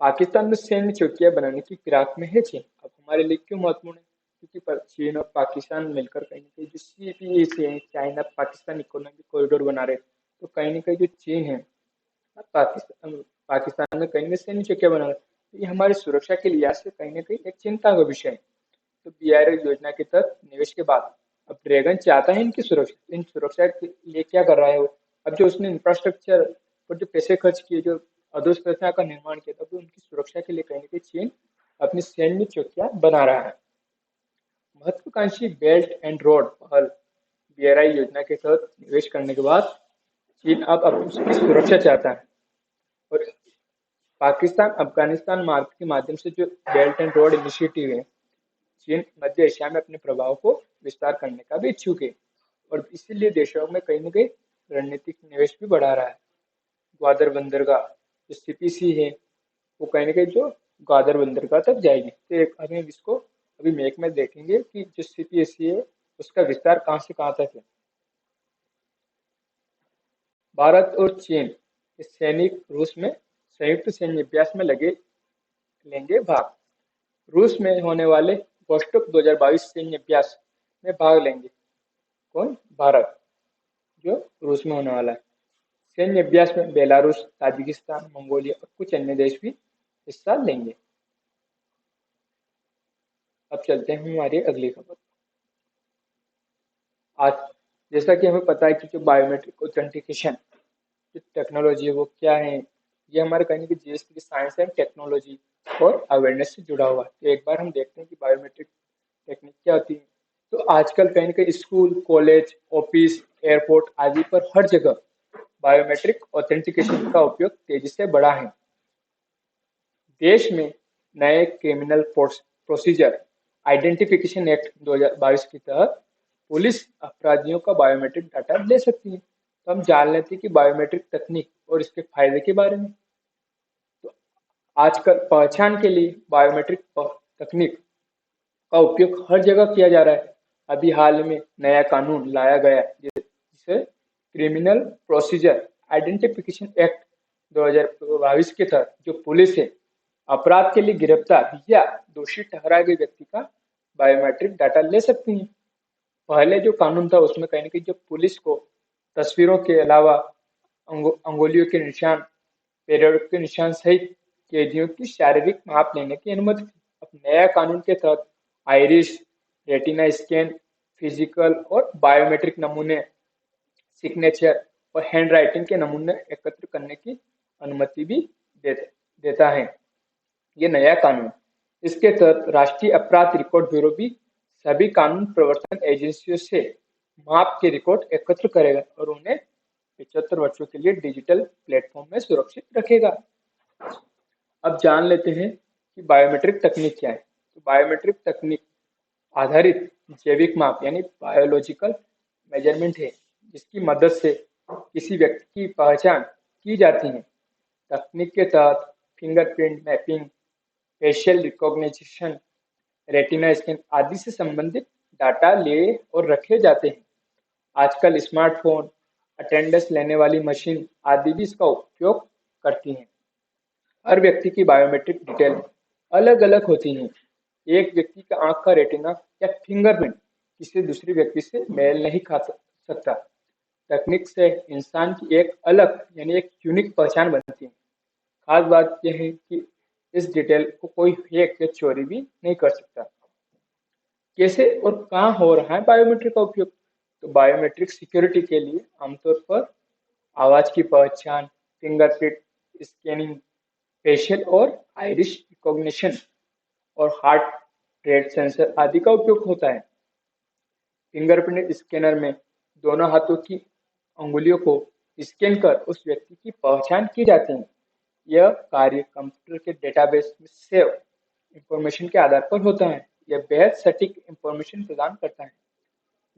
पाकिस्तान में सैन्य चौकियां बनाने की फिराक में है चीन। अब हमारे लिए क्यों महत्वपूर्ण है, क्योंकि चीन और पाकिस्तान मिलकर कहीं न कहीं जो सीपीए है, चाइना पाकिस्तान इकोनॉमिक कॉरिडोर बना रहे। तो कहीं न कहीं जो चीन है पाकिस्तान में कहीं न सैन्य चौकियां बना रहे, तो ये हमारी सुरक्षा के लिहाज से कहीं न कहीं एक चिंता का विषय है। तो बीआरएल योजना के तहत निवेश के बाद अब ड्रैगन चाहता है इन सुरक्षा के लिए क्या कर रहा है वो। अब जो उसने इंफ्रास्ट्रक्चर पर जो पैसे खर्च किए, जो अधोसंरचना का निर्माण किया, तब उनकी सुरक्षा के लिए कहीं ना कहीं चीन अपनी सैन्य चौकियां बना रहा है। महत्वाकांक्षी बेल्ट एंड रोड पहल बीआरआई योजना के तहत निवेश करने के बाद चीन अब उसकी सुरक्षा चाहता है। और पाकिस्तान अफगानिस्तान मार्ग के माध्यम से जो बेल्ट एंड रोड इनिशिएटिव है, चीन मध्य एशिया में अपने प्रभाव को विस्तार करने का भी इच्छुक है। और इसीलिए देशों में कहीं न कहीं रणनीतिक निवेश भी बढ़ा रहा है। ग्वादर बंदरगाह जो सीपीसी है, वो कहीं न कहीं जो ग्वादर बंदरगाह तक जाएगी। तो एक हमें इसको अभी मैप में देखेंगे कि जो सीपीएससी है, उसका विस्तार कहाँ से कहाँ तक है। भारत और चीन के सैनिक रूस में संयुक्त सैन्य अभ्यास में लगे लेंगे भाग। रूस में होने वाले वोस्टोक 2022 सैन्य अभ्यास में भाग लेंगे कौन? भारत, जो रूस में होने वाला है। सैन्य अभ्यास में बेलारूस, ताजिकिस्तान, मंगोलिया और कुछ अन्य देश भी हिस्सा लेंगे। अब चलते हैं हमारी अगली खबर। आज जैसा कि हमें पता है कि जो बायोमेट्रिक ऑथेंटिकेशन जो टेक्नोलॉजी है वो क्या है, ये हमारे कहीं की जीएसटी की साइंस एंड टेक्नोलॉजी और अवेयरनेस से जुड़ा हुआ है। तो एक बार हम देखते हैं कि बायोमेट्रिक टेक्निक क्या होती है। तो आजकल कहीं ना कहीं स्कूल, कॉलेज, ऑफिस, एयरपोर्ट आदि पर हर जगह बायोमेट्रिक ऑथेंटिकेशन का उपयोग तेजी से बढ़ा है। देश में नए क्रिमिनल प्रोसीजर आइडेंटिफिकेशन एक्ट 2022 के तहत पुलिस अपराधियों का बायोमेट्रिक डाटा ले सकती है। तो हम जान लेते हैं कि बायोमेट्रिक तकनीक और इसके फायदे के बारे में। तो आजकल पहचान के लिए बायोमेट्रिक तकनीक का उपयोग हर जगह किया जा रहा है। अभी हाल में नया कानून लाया गया है जिसे क्रिमिनल प्रोसीजर आइडेंटिफिकेशन एक्ट 2022 के तहत जो पुलिस है अपराध के लिए गिरफ्तार या दोषी ठहराए गए व्यक्ति का बायोमेट्रिक डाटा ले सकती है। पहले जो कानून था उसमें कहीं ना कहीं जो पुलिस को तस्वीरों के अलावा अंगुलियों के निशान, पैरों के निशान सहित कैदियों की शारीरिक माप लेने की अनुमति थी। अब नया कानून के तहत आइरिस, रेटिना स्कैन, फिजिकल और बायोमेट्रिक नमूने, सिग्नेचर और हैंड राइटिंग के नमूने एकत्र करने की अनुमति भी देता है ये नया कानून। इसके तहत राष्ट्रीय अपराध रिकॉर्ड ब्यूरो भी सभी कानून प्रवर्तन एजेंसियों से माप के रिकॉर्ड एकत्र करेगा और उन्हें 75 वर्षों के लिए डिजिटल प्लेटफॉर्म में सुरक्षित रखेगा। अब जान लेते हैं कि बायोमेट्रिक तकनीक क्या है। तो बायोमेट्रिक तकनीक आधारित जैविक माप यानी बायोलॉजिकल मेजरमेंट है, जिसकी मदद से किसी व्यक्ति की पहचान की जाती है। तकनीक के तहत fingerprint mapping, facial recognition, retina scan आदि से संबंधित डाटा ले और रखे जाते हैं। आजकल स्मार्टफोन, अटेंडेंस लेने वाली मशीन आदि भी इसका उपयोग करती हैं। हर व्यक्ति की बायोमेट्रिक डिटेल अलग अलग होती हैं। एक व्यक्ति का आंख का रेटिना या फिंगरप्रिंट किसी दूसरे व्यक्ति से मेल नहीं खा सकता। तकनीक से इंसान की एक अलग यानी एक यूनिक पहचान बनती है। खास बात यह है कि इस डिटेल को कोई फेक या चोरी भी नहीं कर सकता। कैसे और कहाँ हो रहा है बायोमेट्रिक का उपयोग? तो बायोमेट्रिक सिक्योरिटी के लिए आमतौर पर आवाज की पहचान, फिंगरप्रिंट स्कैनिंग, फेशियल और आइरिस रिकॉग्निशन और हार्ट रेट सेंसर आदि का उपयोग होता है। फिंगरप्रिंट स्कैनर में दोनों हाथों की अंगुलियों को स्कैन कर उस व्यक्ति की पहचान की जाती है। यह कार्य कंप्यूटर के डेटाबेस में सेव इंफॉर्मेशन के आधार पर होता है। यह बेहद सटीक इंफॉर्मेशन प्रदान करता है।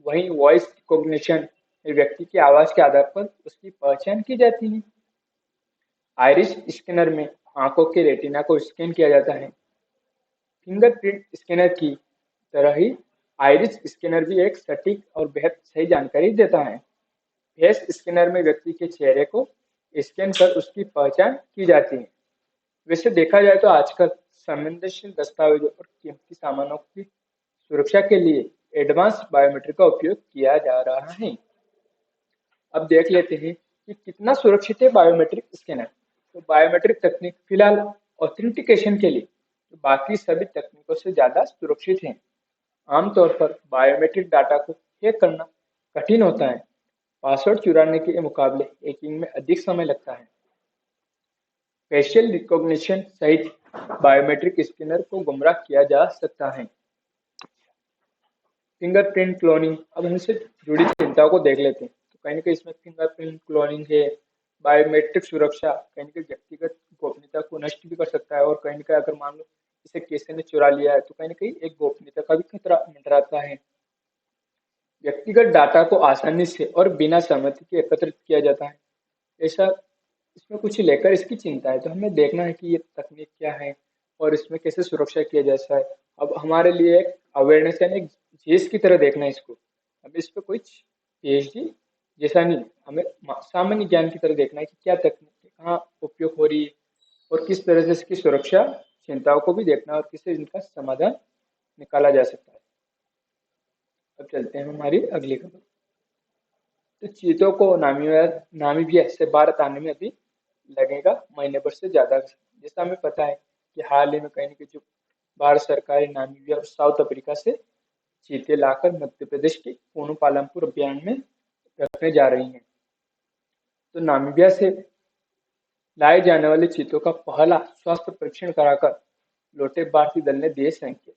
वहीं वॉइस रिकॉग्निशन में व्यक्ति की आवाज के आधार पर उसकी पहचान की जाती है। आइरिस स्कैनर में आंखों के रेटिना को स्कैन किया जाता है। फिंगरप्रिंट स्कैनर की तरह ही आइरिस स्कैनर भी एक सटीक और बेहद सही जानकारी देता है। फेस स्कैनर में व्यक्ति के चेहरे को स्कैन कर उसकी पहचान की जाती है। वैसे देखा जाए तो आजकल संवेदनशील दस्तावेजों और कीमती सामानों की सुरक्षा के लिए एडवांस बायोमेट्रिक का उपयोग किया जा रहा है। अब देख लेते हैं कि कितना सुरक्षित है बायोमेट्रिक स्कैनर। तो बायोमेट्रिक तकनीक फिलहाल ऑथेंटिकेशन के लिए बाकी सभी तकनीकों से ज्यादा सुरक्षित है। आमतौर पर बायोमेट्रिक डाटा को हैक करना कठिन होता है। पासवर्ड चुराने के मुकाबले हैकिंग में अधिक समय लगता है। फेशियल रिकॉग्निशन सहित बायोमेट्रिक स्कैनर को गुमराह किया जा सकता है। फिंगरप्रिंट क्लोनिंग, अब हम इससे जुड़ी चिंताओं को देख लेते हैं। तो कहीं ना कहीं इसमें फिंगरप्रिंट क्लोनिंग है, बायोमेट्रिक सुरक्षा कहीं ना कहीं व्यक्तिगत गोपनीयता को नष्ट भी कर सकता है, और कहीं ना कहीं अगर मान लो इसे किसी ने चुरा लिया है तो कहीं ना कहीं एक गोपनीयता का भी खतरा मंडराता है। व्यक्तिगत डाटा को आसानी से और बिना सहमति के एकत्रित किया जाता है, ऐसा इसमें कुछ लेकर इसकी चिंता है। तो हमें देखना है कि ये तकनीक क्या है और इसमें कैसे सुरक्षा किया जा है। अब हमारे लिए एक अवेयरनेस यानी एक चीज की तरह देखना है इसको। अब इस पे कुछ पीएचडी जैसा नहीं, हमें सामान्य ज्ञान की तरह देखना है कि क्या तकनीक कहाँ उपयोग हो रही है और किस तरह से इसकी सुरक्षा चिंताओं को भी देखना है और किससे इनका समाधान निकाला जा सकता है। अब चलते हैं हमारी अगली खबर। तो चीतों को नामीबिया से भारत आने में अभी लगेगा महीने भर से ज्यादा। जैसा हमें पता है कि हाल ही में कहीं ना कहीं जो भारत सरकार है नामीबिया और साउथ अफ्रीका से चीते लाकर मध्य प्रदेश के पूनू पालमपुर अभियान में रखने जा रही हैं। तो नामीबिया से लाए जाने वाले चीतों का पहला स्वास्थ्य परीक्षण कराकर लौटे भारतीय दल ने दिए संकेत।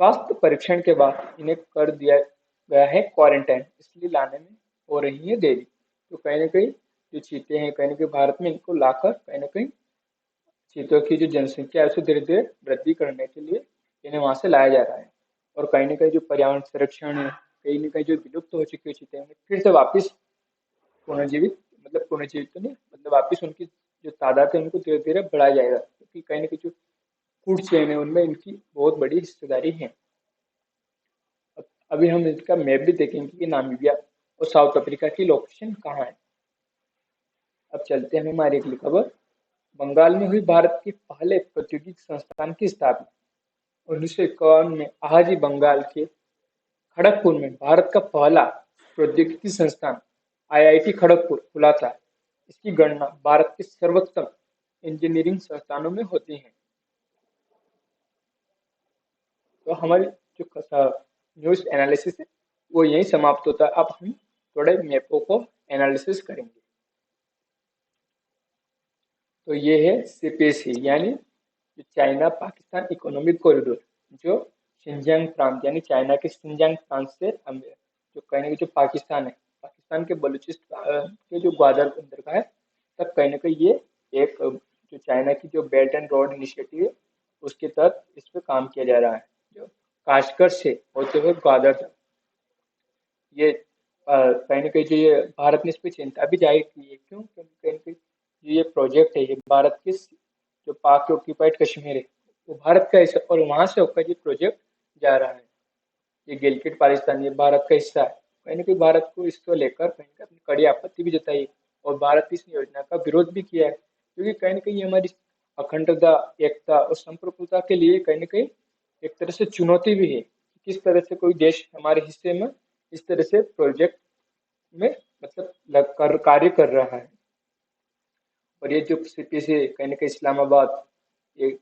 स्वास्थ्य परीक्षण के बाद इन्हें कर दिया गया है क्वारंटाइन, इसलिए लाने में हो रही है देरी। तो कहीं ना कहीं जो चीते हैं कहीं ना कहीं भारत में इनको लाकर कहीं ना कहीं चीतों की जो जनसंख्या है उसे धीरे धीरे वृद्धि करने के लिए इन्हें वहां से लाया जा रहा है। और कहीं ना कहीं जो पर्यावरण संरक्षण है, कहीं ना कहीं जो विलुप्त हो चुके चीते हैं फिर से वापिस पुनर्जीवित, मतलब पुनर्जीवित तो नहीं, मतलब वापिस उनकी जो तादाद है उनको धीरे धीरे बढ़ाया जाएगा, क्योंकि कहीं ना कहीं जो फूड चेन है उनमें इनकी बहुत बड़ी हिस्सेदारी है। अभी हम इसका मैप भी देखेंगे कि नामीबिया और साउथ अफ्रीका की लोकेशन कहाँ है। अब चलते हैं हमारी अगली खबर। बंगाल में हुई भारत के पहले प्रौद्योगिकी संस्थान की स्थापना। 1951 में आज ही बंगाल के खड़गपुर में भारत का पहला प्रौद्योगिकी संस्थान आईआईटी खड़गपुर खुला था। इसकी गणना भारत के सर्वोत्तम इंजीनियरिंग संस्थानों में होती है। तो हमारी जो न्यूज एनालिसिस है वो यही समाप्त होता है। अब हम थोड़े मैपों को एनालिसिस करेंगे। तो ये है सीपीसी यानी चाइना पाकिस्तान इकोनॉमिक कॉरिडोर, जो शिनजियांग प्रांत यानी चाइना के शिनजियांग प्रांत से जो कहीं ना कहीं जो पाकिस्तान है, पाकिस्तान के बलूचिस्तान के जो ग्वादर अंदर का है, तब कहीं ना कहीं ये एक जो चाइना की जो बेल्ट एंड रोड इनिशिएटिव है उसके तहत इस पर काम किया जा रहा है, जो काशगर से होते हुए ग्वादर तक। ये कहीं ना कहीं जो ये भारत ने इस पर चिंता भी जाहिर की है। क्यों? क्योंकि कहीं ना कहीं जो ये प्रोजेक्ट है ये भारत के जो पाक ऑक्यूपाइड कश्मीर है वो भारत का हिस्सा, और वहां से होकर ये प्रोजेक्ट जा रहा है। ये गिलगित बाल्टिस्तान ये भारत का हिस्सा है। कहीं ना कहीं भारत को इसको लेकर कहीं ना कहीं अपनी कड़ी आपत्ति भी जताई और भारत की इस योजना का विरोध भी किया है, क्योंकि कहीं ना कहीं ये हमारी अखंडता, एकता और संप्रभुता के लिए कहीं ना कहीं एक तरह से चुनौती भी है। किस तरह से कोई देश हमारे हिस्से में इस तरह से प्रोजेक्ट में मतलब कार्य कर रहा है। और ये जो सिटी से कहीं ना कहीं इस्लामाबाद, ये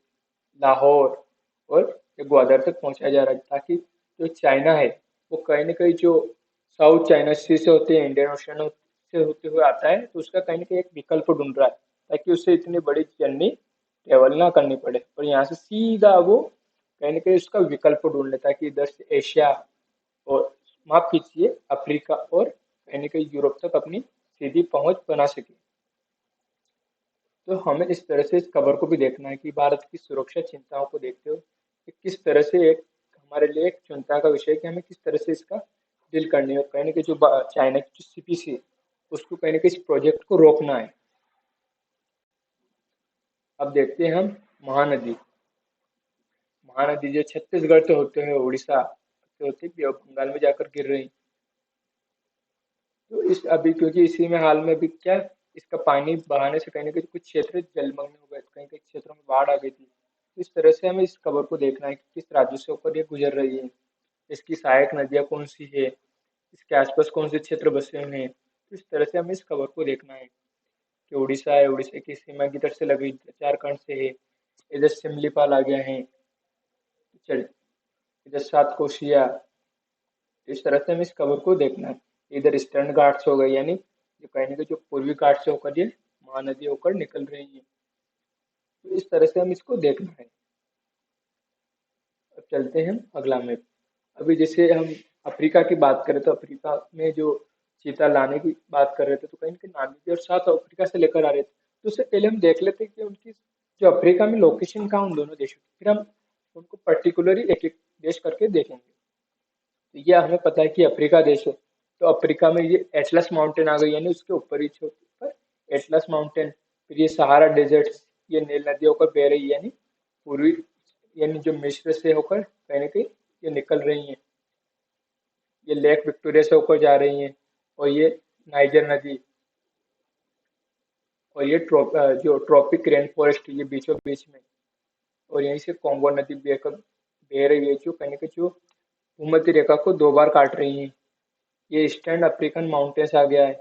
लाहौर और ये ग्वादर तक पहुंचाया जा रहा है, ताकि जो चाइना है वो कहीं ना कहीं जो साउथ चाइना सी से होते हैं, इंडियन ओशन से होते हुए आता है, तो उसका कहीं ना कहीं एक विकल्प ढूंढ रहा है, ताकि उसे इतनी बड़ी जर्नी ट्रेवल ना करनी पड़े और यहाँ से सीधा वो कहीं ना कहीं उसका विकल्प ढूंढ लेता है कि इधर से एशिया और माफ कीजिए अफ्रीका और कहीं ना कहीं यूरोप तक अपनी सीधी पहुंच बना सके। तो हमें इस तरह से इस खबर को भी देखना है कि भारत की सुरक्षा चिंताओं को देखते हुए कि किस तरह से एक हमारे लिए एक चिंता का विषय है कि हमें किस तरह से इसका डील करनी है, और कहीं ना कहीं जो चाइना की जो सीपीसी है उसको कहीं ना कहीं इस प्रोजेक्ट को रोकना है। अब देखते हैं हम महानदी। महानदी जो छत्तीसगढ़ से होते हुए उड़ीसा से होती है बंगाल में जाकर गिर रही। तो इस अभी क्योंकि इसी में हाल में भी क्या इसका पानी बहाने से कहीं ना कहीं कुछ क्षेत्र जलमग्न हो गए, कहीं कहीं क्षेत्रों में बाढ़ आ गई थी। तो इस तरह से हमें इस खबर को देखना है कि किस राज्य से होकर ये गुजर रही है, इसकी सहायक नदियाँ कौन सी है, इसके आसपास कौन से क्षेत्र बसे हुए हैं। तो इस तरह से हमें इस खबर को देखना है कि उड़ीसा है, उड़ीसा की सीमा की तरफ से लगी झारखंड से है, इधर सिमलीपाल आ गया है, चल इधर सात कोशिया, इस तरह से हमें इस कवर को देखना है। इधर ईस्टर्न घाट्स हो गए, यानी जो कहने के जो पूर्वी घाट से होकर ये महानदी होकर निकल रही है। तो इस तरह से हम इसको देखना है। अब चलते हैं अगला मैप। अभी जैसे हम अफ्रीका की बात करें तो अफ्रीका में जो चीता लाने की बात कर रहे थे, तो कहीं ना कहीं नामीबिया और साउथ अफ्रीका से लेकर आ रहे थे। तो उससे पहले हम देख लेते हैं कि उनकी जो अफ्रीका में लोकेशन कहाँ उन दोनों देशों की, फिर हम उनको पर्टिकुलरली एक एक देश करके देखेंगे। तो ये हमें पता है कि अफ्रीका देश है, तो अफ्रीका में ये एटलस माउंटेन आ गई, यानी उसके ऊपर ही छोटे पर एटलस माउंटेन। फिर ये सहारा डेजर्ट, ये नील नदी होकर बह रही है, यानी पूर्वी, यानी जो मिस्र से होकर कहीं ना कहीं ये निकल रही हैं। ये लेक विक्टोरिया से होकर जा रही हैं। और ये नाइजर नदी, और ये जो ट्रॉपिक रेन फॉरेस्ट, ये बीचों बीच में। और यहीं से कॉन्गो नदी बह रही है, जो कहीं ना कहीं जो भूमध्य रेखा को दो बार काट रही है। ये ईस्टर्न अफ्रीकन माउंटेन्स आ गया है।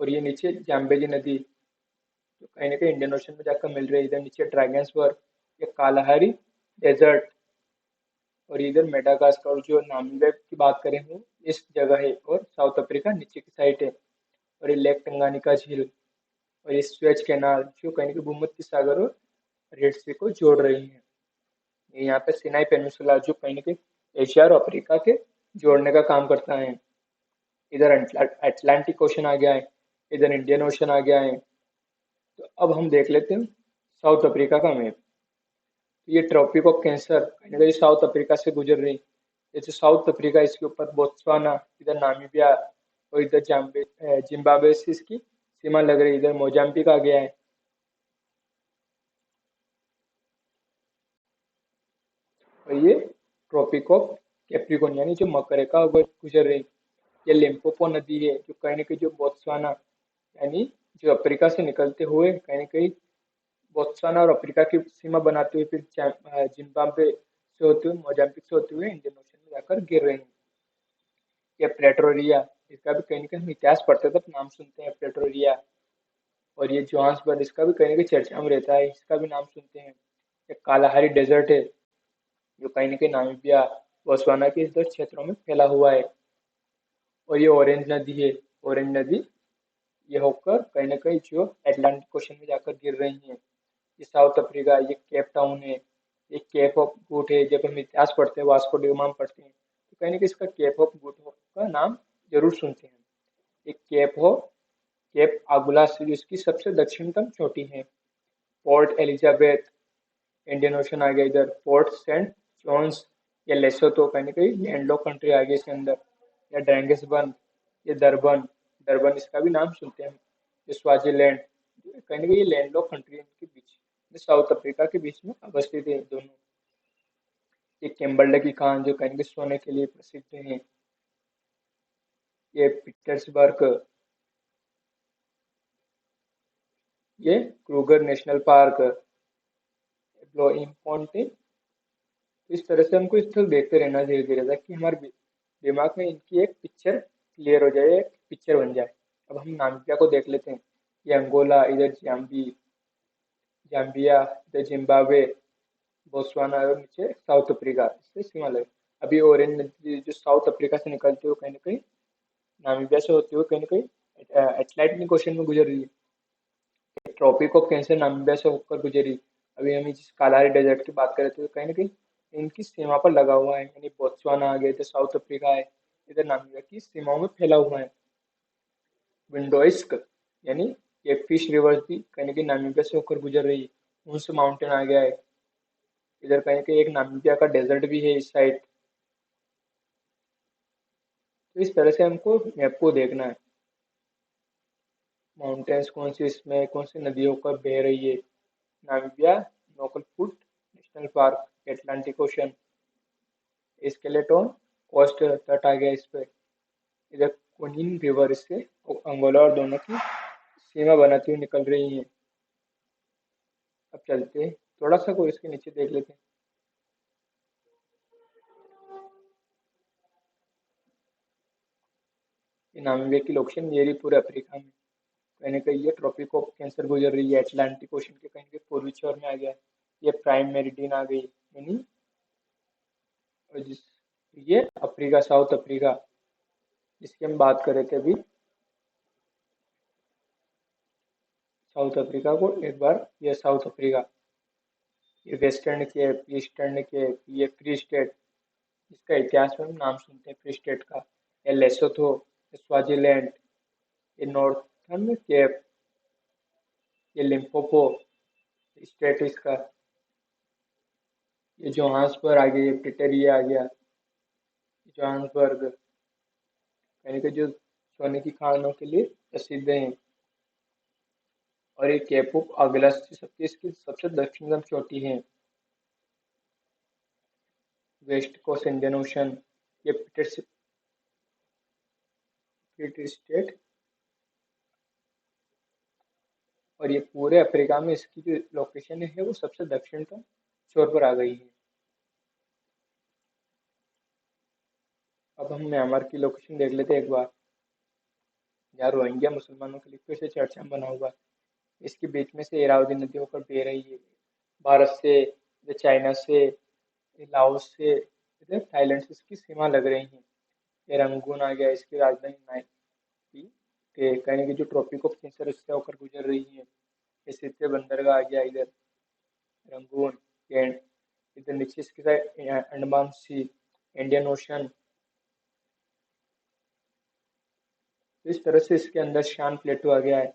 और ये नीचे जाम्बेजी नदी, जो कहीं ना कहीं इंडियन ओशन में जाकर मिल रही है। इधर नीचे ड्रैगन्सबर्ग, ये कालाहारी डेजर्ट। और इधर मेडागास्कर, जो नामीबिया की बात करें वो इस जगह है, और साउथ अफ्रीका नीचे की साइड है। और ये लेक टंगानिका झील, और ये स्वेज कैनाल, जो कहीं ना कहीं भूमध्य सागर और रेड सी को जोड़ रही है। ये यहाँ पे सिनाई पेनिनसुला, जो कहीं ना कहीं एशिया और अफ्रीका के जोड़ने का काम करता है। इधर अटलांटिक ओशन आ गया है, इधर इंडियन ओशन आ गया है। तो अब हम देख लेते हैं साउथ अफ्रीका का मैप। ये ट्रॉपिक ऑफ कैंसर कहीं ना कहीं साउथ अफ्रीका से गुजर रही। ये जो साउथ अफ्रीका, इसके ऊपर बोत्सवाना, इधर नामीबिया, और इधर जिम्बाब्वे से इसकी सीमा लग रही है। इधर मोजाम्बिक आ गया है। और ये ट्रॉपिक ऑफ कैप्रिकॉर्न, यानी जो मकर रेखा होकर गुजर रही। ये लिम्पोपो नदी है, जो कहीं ना कहीं जो बोत्सवाना, यानी जो अफ्रीका से निकलते हुए कहीं ना कहीं बोत्सवाना और अफ्रीका की सीमा बनाते हुए, फिर जिम्बाब्वे से होते हुए, मोजाम्बिक से होते हुए इंडियन ओशन में जाकर गिर रही है। ये प्रेटोरिया, इसका भी कहीं ना कहीं हम इतिहास पढ़ते थे तो नाम सुनते हैं, प्रेटोरिया। और ये जोहान्सबर्ग, इसका भी कहीं ना कहीं चर्चा में रहता है, इसका भी नाम सुनते हैं। ये कालाहारी डेजर्ट है, जो कहीं ना कहीं नामीबिया, बोत्सवाना के इधर क्षेत्रों में फैला हुआ है। और ये ऑरेंज नदी है, ऑरेंज नदी ये होकर कहीं ना कहीं जो अटलांटिक ओशन में जाकर गिर रही है। ये साउथ अफ्रीका, ये केप टाउन है। ये केप ऑफ गुड है, जब हम इतिहास पढ़ते हैं, वास्को डी गामा पढ़ते हैं, तो कहीं ना कहीं इसका केप ऑफ गुड का नाम जरूर सुनते हैं। एक केप हो, केप आगुलास, जो इसकी सबसे दक्षिणतम चोटी है। पोर्ट एलिजाबेथ, इंडियन ओशन आ गया इधर। पोर्ट सेंट जॉन्स, या लेसोतो, कहीं ना कहीं लैंडलॉक कंट्री आ गई इसके अंदर। या ड्रैंगेसबर्ग, ये दरबन, दरबन इसका भी नाम सुनते हैं। ये स्वाजीलैंड, कहीं ना कहीं ये लैंडलॉक कंट्री है इनके बीच में, साउथ अफ्रीका के बीच में अवस्थित है दोनों। ये कैम्बरले की खान, जो कहीं ना कहीं सोने के लिए प्रसिद्ध है। ये पीटर्सबर्ग, ये Kruger national park, blow important. तो इस तरह से हमको स्थल देखते रहना धीरे धीरे, ताकि हमारे दिमाग में इनकी एक पिक्चर क्लियर हो जाए, एक पिक्चर बन जाए। अब हम नामिबिया को देख लेते हैं। ये अंगोला, इधर जाम्बिया, इधर जिम्बाब्वे, बोत्सवाना, और नीचे साउथ अफ्रीका, इससे सीमा लगे। अभी ऑरेंज नदी जो साउथ अफ्रीका से निकलते हुए कहीं ना कहीं नामीबिया से होते हुए कहीं ना कहीं अटलांटिक ओशन में गुजर रही है। ट्रॉपिक ऑफ कैंसर नामीबिया से होकर गुजरी। अभी हम जिस कालारी डेजर्ट की बात कर रहे थे, तो कहीं ना कहीं इनकी सीमा पर लगा हुआ है, यानी बोत्सवाना आ गया, इधर साउथ अफ्रीका है, इधर नामीबिया की सीमाओं में फैला हुआ है। विंडोइस्क, यानी ये फिश रिवर भी कहीं ना कहीं नामीबिया से होकर गुजर रही है। ऊंस माउंटेन आ गया है। इधर कहीं ना कहीं एक नामीबिया का डेजर्ट भी है इस साइड। तो इस तरह से हमको मैप को देखना है। माउंटेन्स कौन सी, इसमें कौन सी नदियों का बह रही है। Namibia, Naukluft National Park, Atlantic Ocean, Skeleton Coast तट आ गया इस पे। इधर क्वीन रिवर इससे अंगोला और दोनों की सीमा बनाती हुई निकल रही है। अब चलते हैं थोड़ा सा को इसके नीचे देख लेते हैं। ये नामीबिया की लोकेशन ये रही पूरे अफ्रीका में। कहीं ना कहीं ये ट्रॉपिक ऑफ कैंसर गुजर रही है, अटलांटिक ओशन के कहीं के पूर्वी छोर में आ गया है। ये प्राइम मेरिडियन आ गई, यानी जिस ये अफ्रीका, साउथ अफ्रीका, जिसकी हम बात कर रहे थे अभी। साउथ अफ्रीका को एक बार, ये साउथ अफ्रीका, ये वेस्टर्न केप, ईस्टर्न केप, ये फ्री स्टेट, इसका इतिहास में हम नाम सुनते हैं फ्री स्टेट का। ये लेसोथो, ये स्वाजीलैंड, ये नॉर्थर्न केप, ये लिम्पोपो स्टेट इसका, ये जोहान्सबर्ग आ गया, ये प्रिटोरिया आ गया, जोहान्सबर्ग, यानी कि जो सोने की खानों के लिए प्रसिद्ध हैं। और ये केप ऑफ अगलस सबकी इसकी सबसे दक्षिणतम चोटी है। वेस्ट कोस्ट इंडियन ओशन, ये पिट स्टेट, और ये पूरे अफ्रीका में इसकी जो लोकेशन है वो सबसे दक्षिणतम छोर पर आ गई है। अब हम म्यांमार की लोकेशन देख लेते हैं एक बार, जहाँ रोहिंग्या मुसलमानों के लिए फिर से चर्चा में बना हुआ है। इसके बीच में से इरावदी नदी होकर बह रही है, भारत से, इधर चाइना से, ये लाओस से, इधर थाईलैंड से इसकी सीमा लग रही है। ये रंगून आ गया, इसकी राजधानी नाइपी के कहने की जो ट्रॉपिक ऑफ कैंसर उससे होकर गुजर रही है। ये सिद्धे बंदरगाह आ गया इधर, रंगून, एंड इधर नीचे इसकी साइड अंडमान सी, इंडियन ओशन। तो इस तरह से इसके अंदर शान प्लेटो आ गया है।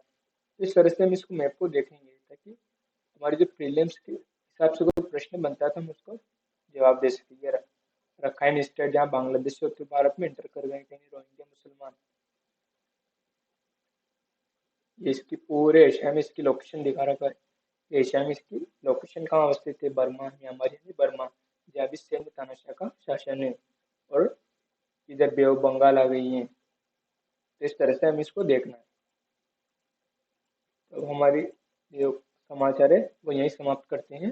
इस तरह से हम इसको मैप को देखेंगे ताकि हमारे जो प्रीलिम्स के हिसाब से कोई प्रश्न बनता है तो हम उसको जवाब दे सकें। ये रखाइन स्टेट जहाँ बांग्लादेश से उत्तर भारत में इंटर कर गए थे रोहिंग्या मुसलमान, ये इसकी पूरे एशिया में इसकी लोकेशन दिखा रखा है। ये एशिया में इसकी लोकेशन कहाँ अवस्थित है, बर्मा, म्यांमार यानी बर्मा, जहाँ भी सैन्य तानाशाह का शासन है। और इधर बे ऑफ बंगाल आ गई है। तो इस तरह से हमें इसको देखना है। तो हमारी जो समाचार है वो यहीं समाप्त करते हैं।